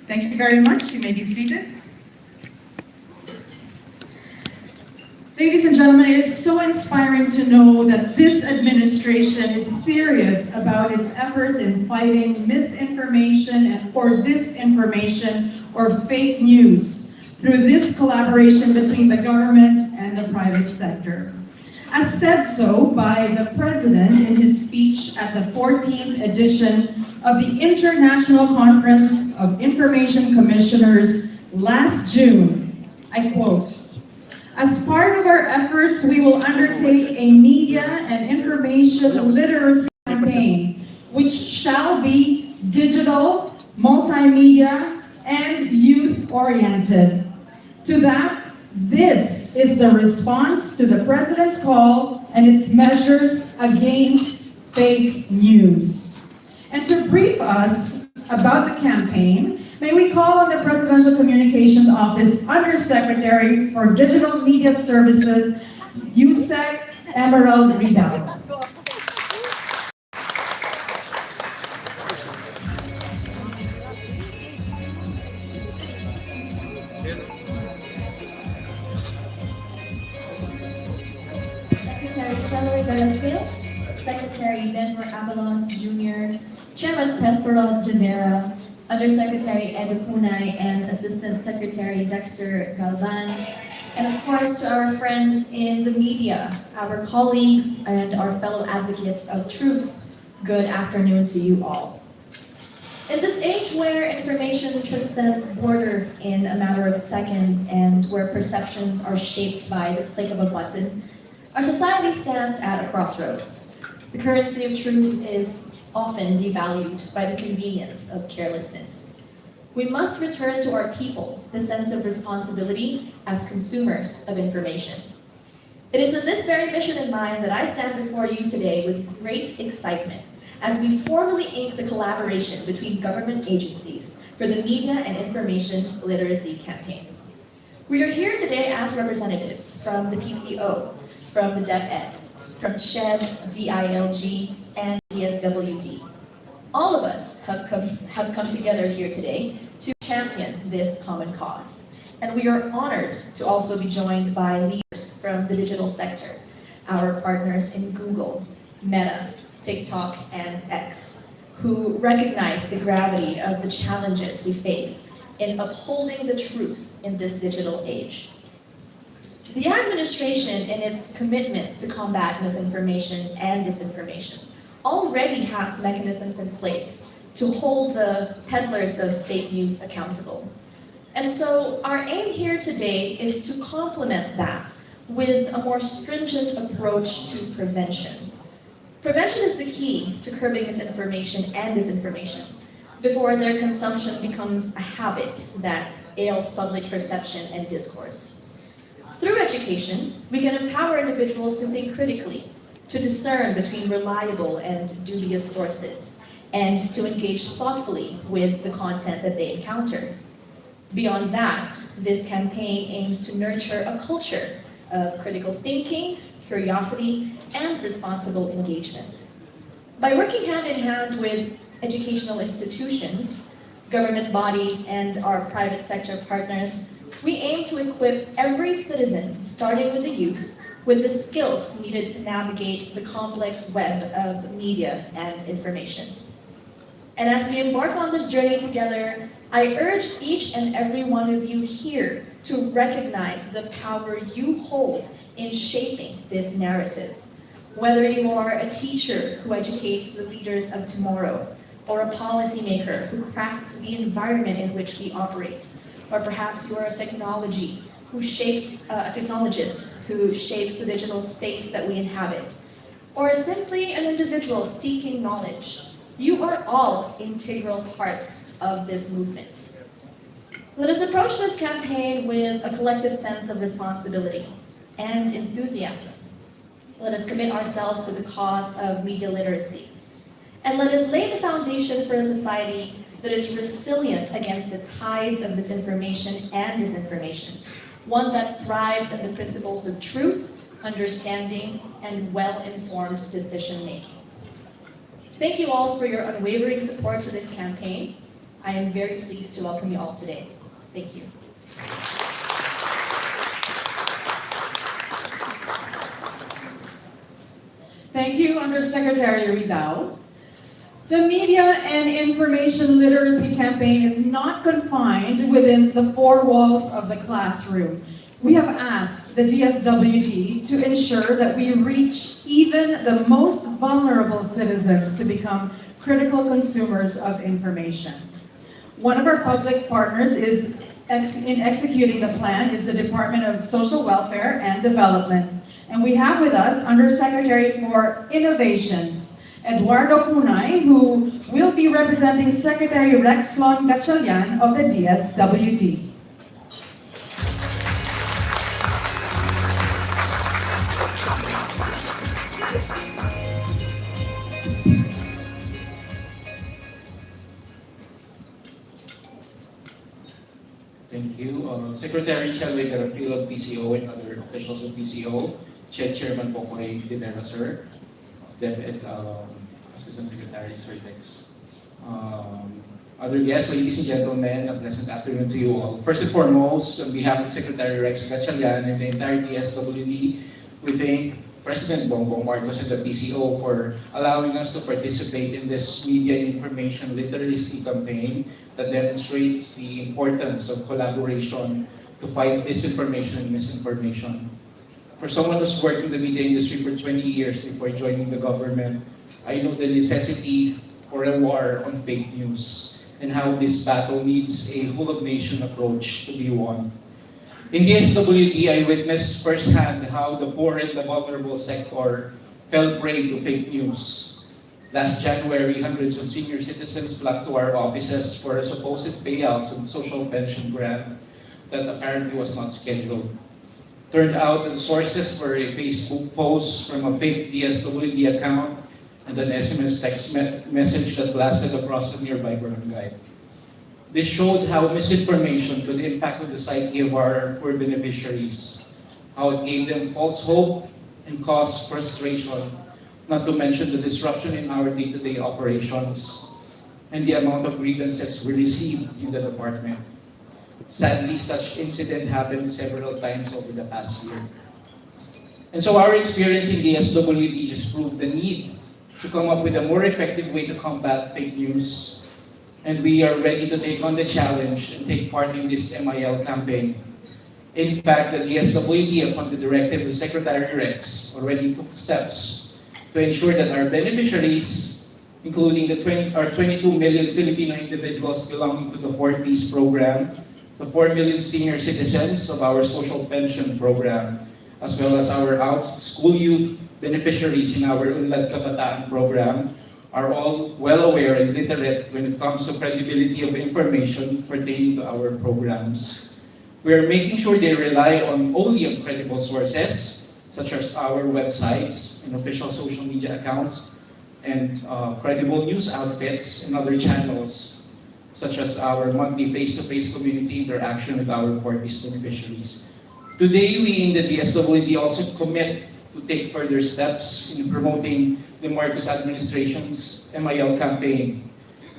Thank you very much. You may be seated. Ladies and gentlemen, it is so inspiring to know that this administration is serious about its efforts in fighting misinformation or disinformation or fake news through this collaboration between the government and the private sector. As said so by the President in his speech at the 14th edition of the International Conference of Information Commissioners last June, I quote, "As part of our efforts, we will undertake a media and information literacy campaign, which shall be digital, multimedia, and youth-oriented. To that, this is the response to the President's call and its measures against fake news." And to brief us about the campaign, may we call on the Presidential Communications Office Undersecretary for Digital Media Services, Yusek Emerald Ridal. Secretary Cheloy Garafil, Secretary Denver Abalos Jr., Chairman Presperod De Vera, Undersecretary Edu Punay, and Assistant Secretary Dexter Galvan, and of course to our friends in the media, our colleagues, and our fellow advocates of truth, good afternoon to you all. In this age where information transcends borders in a matter of seconds and where perceptions are shaped by the click of a button, our society stands at a crossroads. The currency of truth is often devalued by the convenience of carelessness. We must return to our people the sense of responsibility as consumers of information. It is with this very mission in mind that I stand before you today with great excitement as we formally ink the collaboration between government agencies for the Media and Information Literacy Campaign. We are here today as representatives from the PCO, from the DepEd, from SHED, DILG, and DSWD. All of us have come together here today to champion this common cause. And we are honored to also be joined by leaders from the digital sector, our partners in Google, Meta, TikTok, and X, who recognize the gravity of the challenges we face in upholding the truth in this digital age. The administration, in its commitment to combat misinformation and disinformation, already has mechanisms in place to hold the peddlers of fake news accountable. And so our aim here today is to complement that with a more stringent approach to prevention. Prevention is the key to curbing misinformation and disinformation before their consumption becomes a habit that ails public perception and discourse. Through education, we can empower individuals to think critically, to discern between reliable and dubious sources, and to engage thoughtfully with the content that they encounter. Beyond that, this campaign aims to nurture a culture of critical thinking, curiosity, and responsible engagement. By working hand in hand with educational institutions, government bodies, and our private sector partners, we aim to equip every citizen, starting with the youth, with the skills needed to navigate the complex web of media and information. And as we embark on this journey together, I urge each and every one of you here to recognize the power you hold in shaping this narrative. Whether you are a teacher who educates the leaders of tomorrow, or a policymaker who crafts the environment in which we operate, or perhaps you are a technologist who shapes the digital space that we inhabit, or simply an individual seeking knowledge, you are all integral parts of this movement. Let us approach this campaign with a collective sense of responsibility. and enthusiasm. Let us commit ourselves to the cause of media literacy. And let us lay the foundation for a society that is resilient against the tides of misinformation and disinformation, one that thrives on the principles of truth, understanding, and well-informed decision-making. Thank you all for your unwavering support to this campaign. I am very pleased to welcome you all today. Thank you. Thank you, Undersecretary Ridao. The Media and Information Literacy Campaign is not confined within the four walls of the classroom. We have asked the DSWD to ensure that we reach even the most vulnerable citizens to become critical consumers of information. One of our public partners in executing the plan is the Department of Social Welfare and Development. And we have with us Undersecretary for Innovations, Eduardo Punay, who will be representing Secretary Rexlon Gatchalian of the DSWD. Thank you. Secretary Chelwe Garapil of PCO and other officials of PCO, Chairman Pokoy Dinera, sir, Assistant Secretary Sir Dex. Other guests, ladies and gentlemen, a pleasant afternoon to you all. First and foremost, on behalf of Secretary Rex Gatchalian and the entire DSWD, we thank President Bongbong Marcos and the PCO for allowing us to participate in this media information literacy campaign that demonstrates the importance of collaboration to fight disinformation and misinformation. For someone who's worked in the media industry for 20 years before joining the government, I know the necessity for a war on fake news and how this battle needs a whole-of-nation approach to be won. In the SWD, I witnessed firsthand how the poor and the vulnerable sector fell prey to fake news. Last January, hundreds of senior citizens flocked to our offices for a supposed payout on social pension grant that apparently was not scheduled. Turned out that sources were a Facebook post from a fake DSWD account and an SMS text message that blasted across a nearby barangay. This showed how misinformation could impact on the psyche of our poor beneficiaries, how it gave them false hope and caused frustration, not to mention the disruption in our day-to-day operations and the amount of grievances we received in the department. Sadly, such incident happened several times over the past year. And so our experience in the SWD just proved the need to come up with a more effective way to combat fake news. And we are ready to take on the challenge and take part in this MIL campaign. In fact, the DSWD, upon the directive of Secretary Rex, already took steps to ensure that our beneficiaries, including our 22 million Filipino individuals belonging to the 4Ps program, the 4 million senior citizens of our social pension program, as well as our out-school youth beneficiaries in our Unlad Kabataan program, are all well aware and literate when it comes to credibility of information pertaining to our programs. We are making sure they rely only on credible sources, such as our websites and official social media accounts, and credible news outfits and other channels, such as our monthly face-to-face community interaction with our 4Ps beneficiaries. Today, we in the DSWD also commit to take further steps in promoting the Marcos administration's MIL campaign.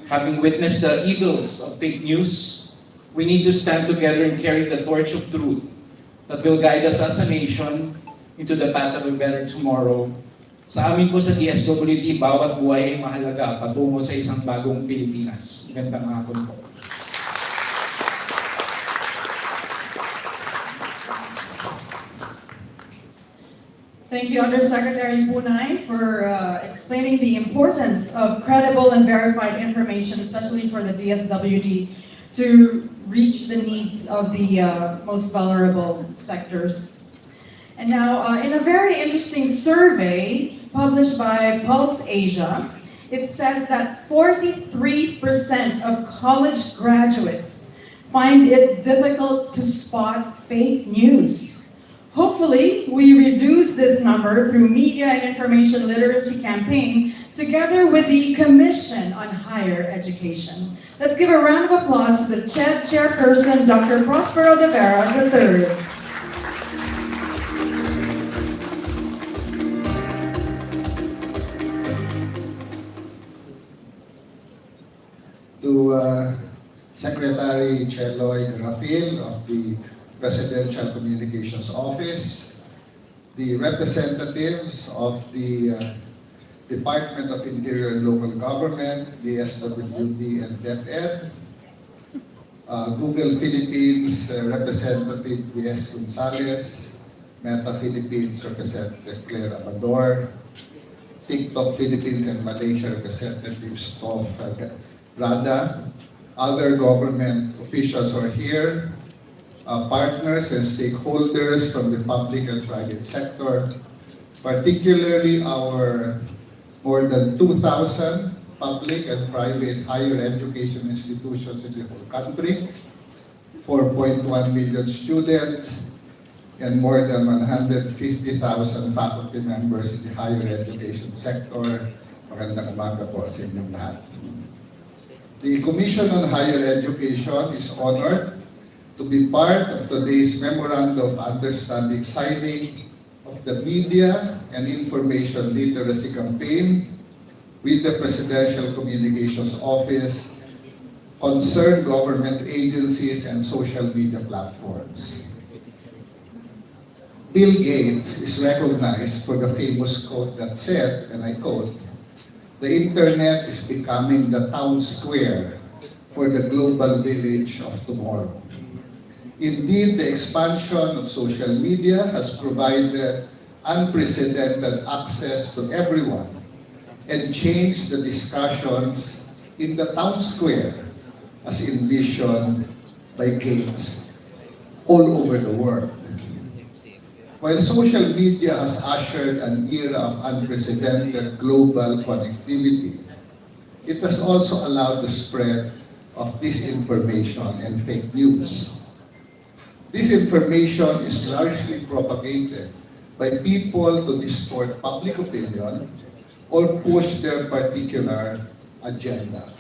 Having witnessed the evils of fake news, we need to stand together and carry the torch of truth that will guide us as a nation into the path of a better tomorrow. Sa amin po sa DSWD, bawat buhay ay mahalaga patungo sa isang bagong Pilipinas. Magandang hapon po. Thank you, Undersecretary Punay, for explaining the importance of credible and verified information, especially for the DSWD, to reach the needs of the most vulnerable sectors. And now, in a very interesting survey published by Pulse Asia, it says that 43% of college graduates find it difficult to spot fake news. Hopefully, Hopefully, we reduce this number through media and information literacy campaign together with the Commission on Higher Education. Let's give a round of applause to the Chairperson, Dr. Prospero de Vera III. To Secretary Cheloy Rafil of the Presidential Communications Office, the representatives of the Department of Interior and Local Government, the SWD and DepEd, Google Philippines Representative B.S. Gonzalez, Meta Philippines Representative Claire Amador, TikTok Philippines and Malaysia Representatives of Rada, other government officials who are here, partners and stakeholders from the public and private sector, particularly our more than 2,000 public and private higher education institutions in the whole country, 4.1 million students, and more than 150,000 faculty members in the higher education sector. Magandang umaga po sa inyong lahat. The Commission on Higher Education is honored to be part of today's Memorandum of Understanding signing of the Media and Information Literacy Campaign with the Presidential Communications Office, concerned government agencies, and social media platforms. Bill Gates is recognized for the famous quote that said, and I quote, "The internet is becoming the town square for the global village of tomorrow." Indeed, the expansion of social media has provided unprecedented access to everyone and changed the discussions in the town square as envisioned by Gates all over the world. While social media has ushered an era of unprecedented global connectivity, it has also allowed the spread of disinformation and fake news. This information is largely propagated by people to distort public opinion or push their particular agenda.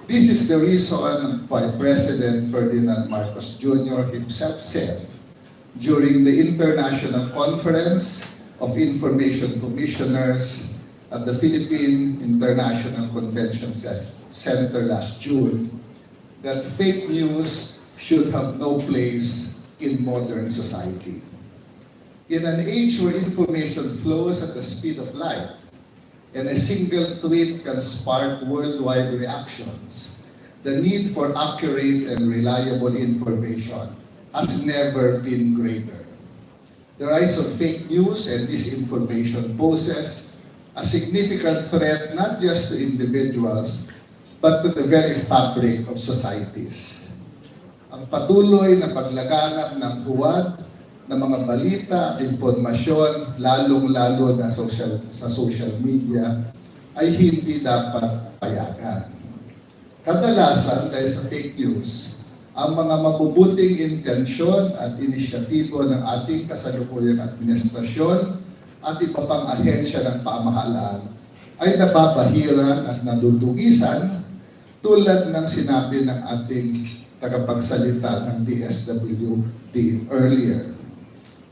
This is the reason why President Ferdinand Marcos Jr. himself said during the International Conference of Information Commissioners at the Philippine International Convention Center last June that fake news should have no place in modern society. In an age where information flows at the speed of light and a single tweet can spark worldwide reactions, the need for accurate and reliable information has never been greater. The rise of fake news and disinformation poses a significant threat not just to individuals, but to the very fabric of societies. Ang patuloy na paglaganap ng huwad ng mga balita at impormasyon, lalong-lalo na sa social media, ay hindi dapat payagan. Kadalasan, dahil sa fake news, ang mga mabubuting intensyon at inisyatibo ng ating kasalukuyang administrasyon at iba pang ahensya ng pamahalaan ay nababahiran at nadudugisan tulad ng sinabi ng ating tagapagsalita ng DSWD earlier.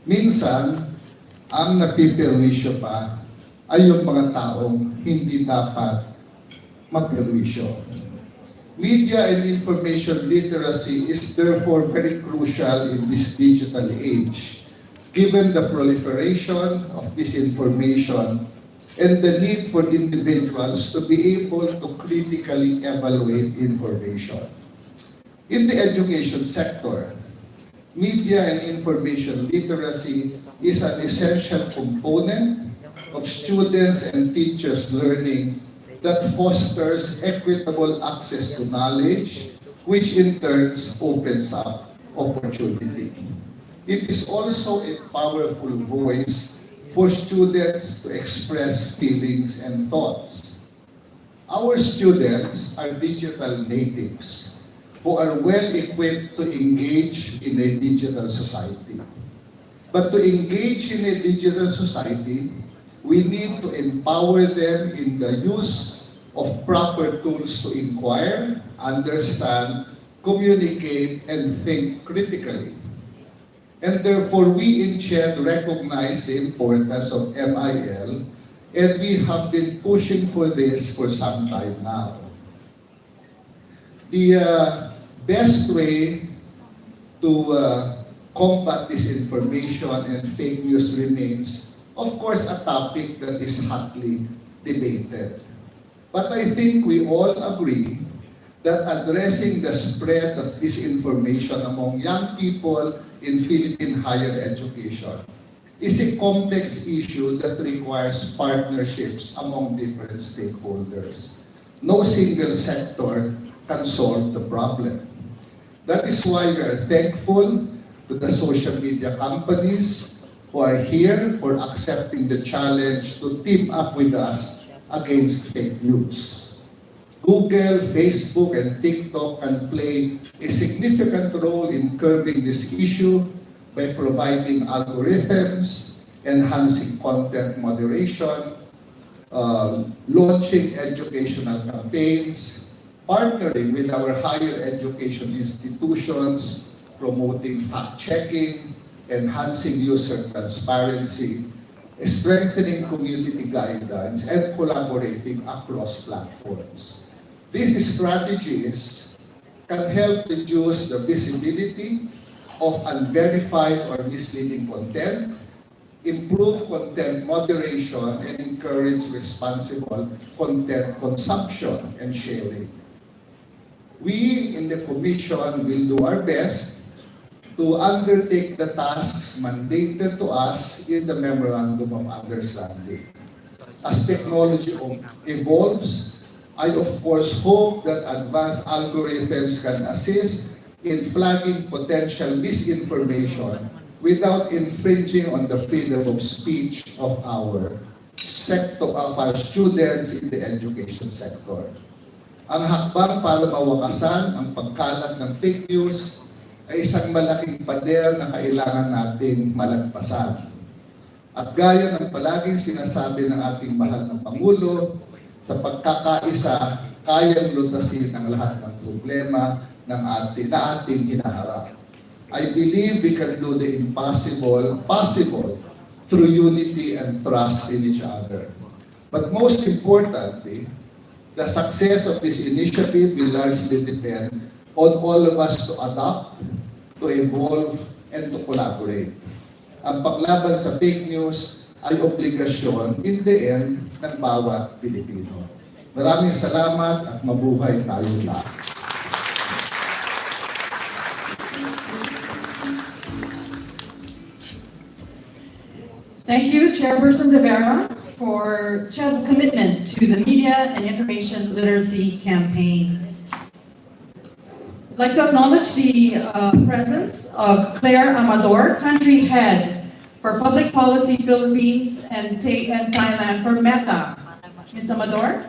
Minsan, ang napiperwisyo pa ay yung mga taong hindi dapat maperwisyo. Media and information literacy is therefore very crucial in this digital age, given the proliferation of disinformation and the need for individuals to be able to critically evaluate information. In the education sector, media and information literacy is an essential component of students and teachers' learning that fosters equitable access to knowledge, which in turn opens up opportunity. It is also a powerful voice for students to express feelings and thoughts. Our students are digital natives who are well equipped to engage in a digital society. But to engage in a digital society, we need to empower them in the use of proper tools to inquire, understand, communicate, and think critically. And therefore, we in CHED recognize the importance of MIL, and we have been pushing for this for some time now. The best way to combat disinformation and fake news remains, of course, a topic that is hotly debated. But I think we all agree that addressing the spread of disinformation among young people in Philippine higher education is a complex issue that requires partnerships among different stakeholders. No single sector can solve the problem. That is why we are thankful to the social media companies who are here for accepting the challenge to team up with us against fake news. Google, Facebook, and TikTok can play a significant role in curbing this issue by providing algorithms, enhancing content moderation, launching educational campaigns, partnering with our higher education institutions, promoting fact-checking, enhancing user transparency, strengthening community guidelines, and collaborating across platforms. These strategies can help reduce the visibility of unverified or misleading content, improve content moderation, and encourage responsible content consumption and sharing. We in the Commission will do our best to undertake the tasks mandated to us in the Memorandum of Understanding. As technology evolves, I of course hope that advanced algorithms can assist in flagging potential misinformation without infringing on the freedom of speech of our students in the education sector. Ang hakbang para mawakasan ang pagkalat ng fake news ay isang malaking pader na kailangan nating malagpasan. At gaya ng palaging sinasabi ng ating mahal na Pangulo, sa pagkakaisa, kayang lutasin ang lahat ng problema na ating hinaharap. I believe we can do the impossible possible through unity and trust in each other. But most importantly, the success of this initiative will largely depend on all of us to adapt, to evolve, and to collaborate. Ang paglaban sa fake news ay obligasyon in the end ng bawat Pilipino. Maraming salamat at mabuhay tayong lahat. Thank you, Chairperson De Vera, for CHED's commitment to the Media and Information Literacy Campaign. I'd like to acknowledge the presence of Claire Amador, Country Head for Public Policy Philippines and Thailand for Meta. Ms. Amador?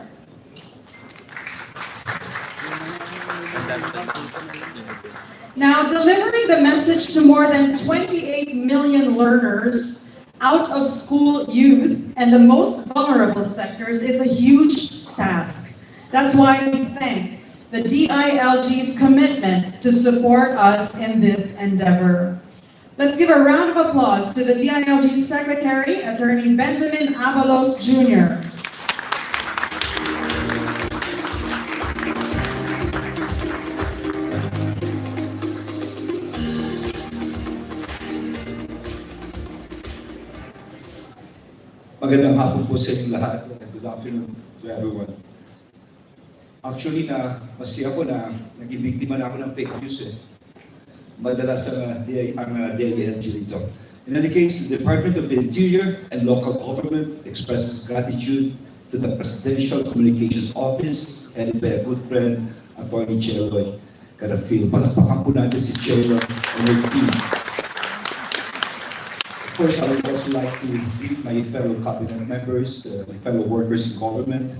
Now, delivering the message to more than 28 million learners, out of school youth, and the most vulnerable sectors is a huge task. That's why we thank the DILG's commitment to support us in this endeavor. Let's give a round of applause to the DILG Secretary, Attorney Benjamin Abalos Jr. Magandang hapon po sa inyong lahat. Good afternoon to everyone. Actually, maski ako naging biktima na ako ng fake news. Madalas ang DILG dito. In any case, the Department of the Interior and local government expresses gratitude to the Presidential Communications Office headed by a good friend, Attorney Cheloy. Kada feel, palakpakan po natin si Cheloy and her team. Of course, I would also like to greet my fellow cabinet members, my fellow workers in government,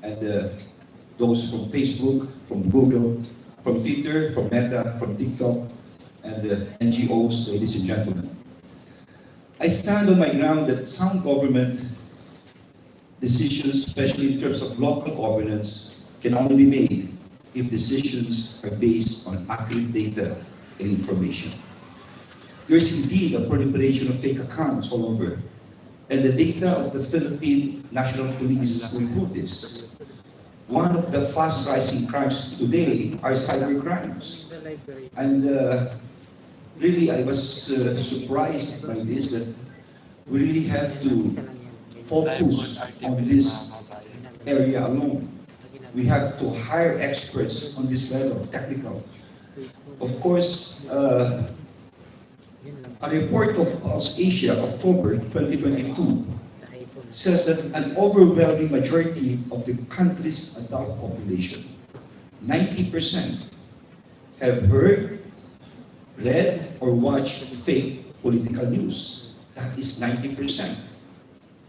and those from Facebook, from Google, from Twitter, from Meta, from TikTok, and the NGOs, ladies and gentlemen. I stand on my ground that sound government decisions, especially in terms of local governance, can only be made if decisions are based on accurate data and information. There is indeed a proliferation of fake accounts all over, and the data of the Philippine National Police will prove this. One of the fast-rising crimes today are cyber crimes. And really, I was surprised by this, that we really have to focus on this area alone. We have to hire experts on this level, technical. Of course, a report of Pulse Asia, October 2022, says that an overwhelming majority of the country's adult population, 90%, have heard, read, or watched fake political news. That is 90%.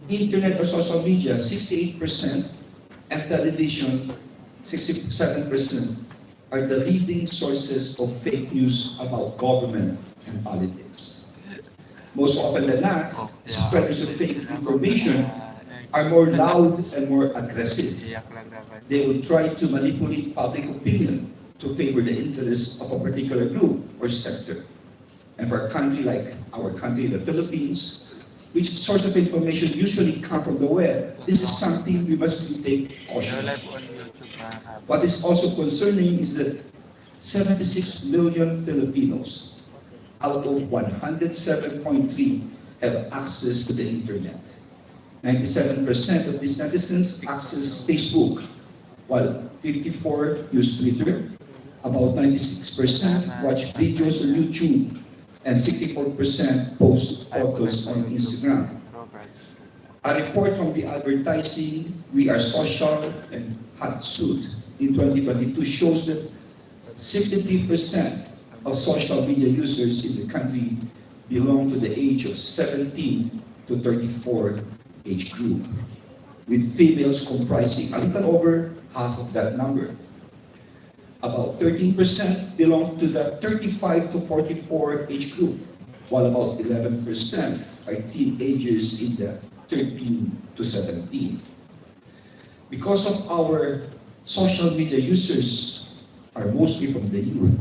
Internet or social media, 68%, and television, 67%, are the leading sources of fake news about government and politics. Most often than not, spreaders of fake information are more loud and more aggressive. They will try to manipulate public opinion to favor the interests of a particular group or sector. And for a country like our country, the Philippines, which source of information usually come from the web, this is something we must take caution. What is also concerning is that 76 million Filipinos out of 107.3 have access to the internet. 97% of these netizens access Facebook, while 54% use Twitter, about 96% watch videos on YouTube, and 64% post photos on Instagram. A report from the advertising We Are Social and Hotsuit in 2022 shows that 63% of social media users in the country belong to the age of 17 to 34 age group, with females comprising a little over half of that number. About 13% belong to the 35 to 44 age group, while about 11% are teenagers in the 13 to 17. Because of our social media users are mostly from the youth,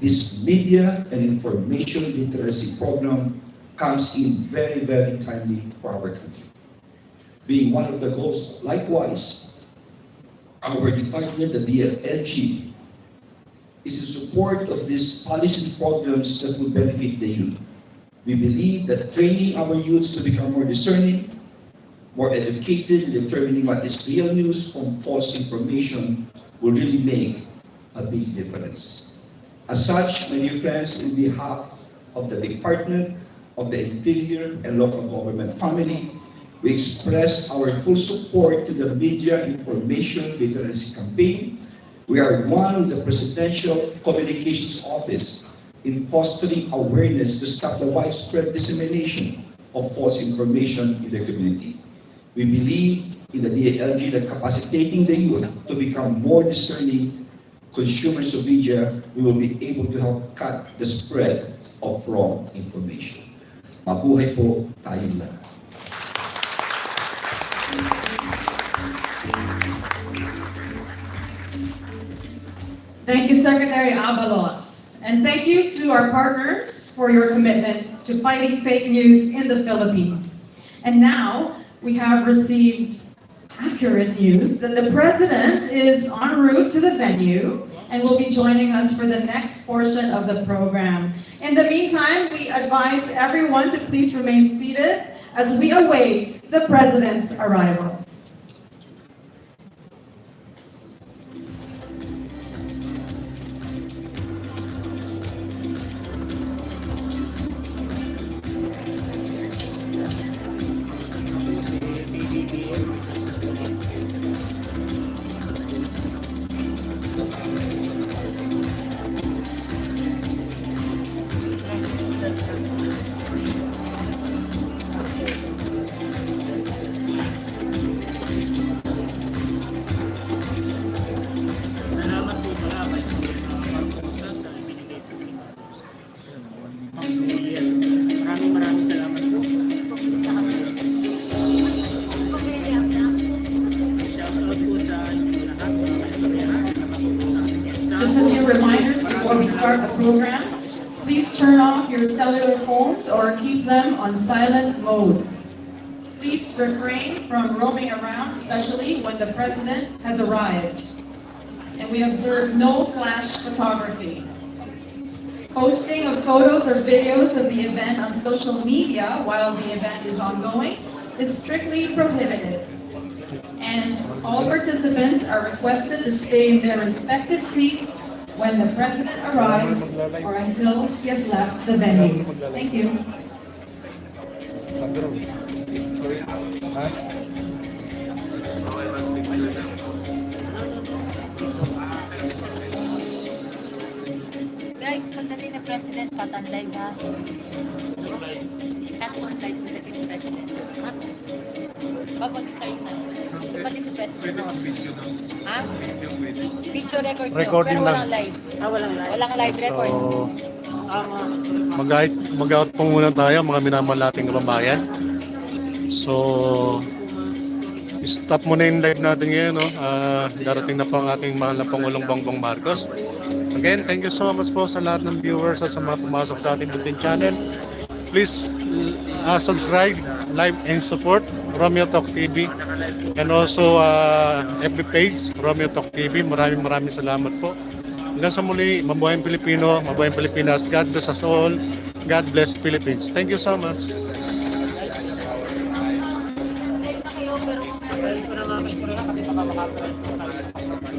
this media and information literacy program comes in very, very timely for our country. Being one of the goals, likewise, our department, the DLG, is in support of these policy programs that will benefit the youth. We believe that training our youths to become more discerning, more educated in determining what is real news from false information will really make a big difference. As such, my dear friends, in behalf of the Department of the Interior and local government family, we express our full support to the Media Information Literacy Campaign. We are one with the Presidential Communications Office in fostering awareness to stop the widespread dissemination of false information in the community. We believe in the DLG that capacitating the youth to become more discerning consumers of media, we will be able to help cut the spread of wrong information. Mabuhay po tayong lahat. Thank you, Secretary Abalos. And thank you to our partners for your commitment to fighting fake news in the Philippines. And now, we have received accurate news that the President is en route to the venue and will be joining us for the next portion of the program. In the meantime, we advise everyone to please remain seated as we await the President's arrival. program. Please turn off your cellular phones or keep them on silent mode. Please refrain from roaming around, especially when the President has arrived. And we observe no flash photography. Posting of photos or videos of the event on social media while the event is ongoing is strictly prohibited. And all participants are requested to stay in their respective seats when the President arrives or until he has left the venue. Thank you. Guys, pagdating ng President, cut on live ha. Cut on live pagdating ng President. Mag-start na. Ito pati si President. Ha? Video record nyo, Recording pero walang lang. live. Walang live record. So, mag-out po muna tayo mga minamalating kababayan. So, stop muna yung live natin ngayon. No? Darating na po ang ating mahal na Pangulong Bongbong Marcos. Again, thank you so much po sa lahat ng viewers at sa mga pumasok sa ating bulletin channel. Please subscribe, like, and support Romeo Talk TV. And also FB page, Romeo Talk TV. Maraming salamat po. Hanggang sa muli, mabuhay ang Pilipino, mabuhay ang Pilipinas. God bless us all. God bless Philippines. Thank you so much. Live na kayo, pero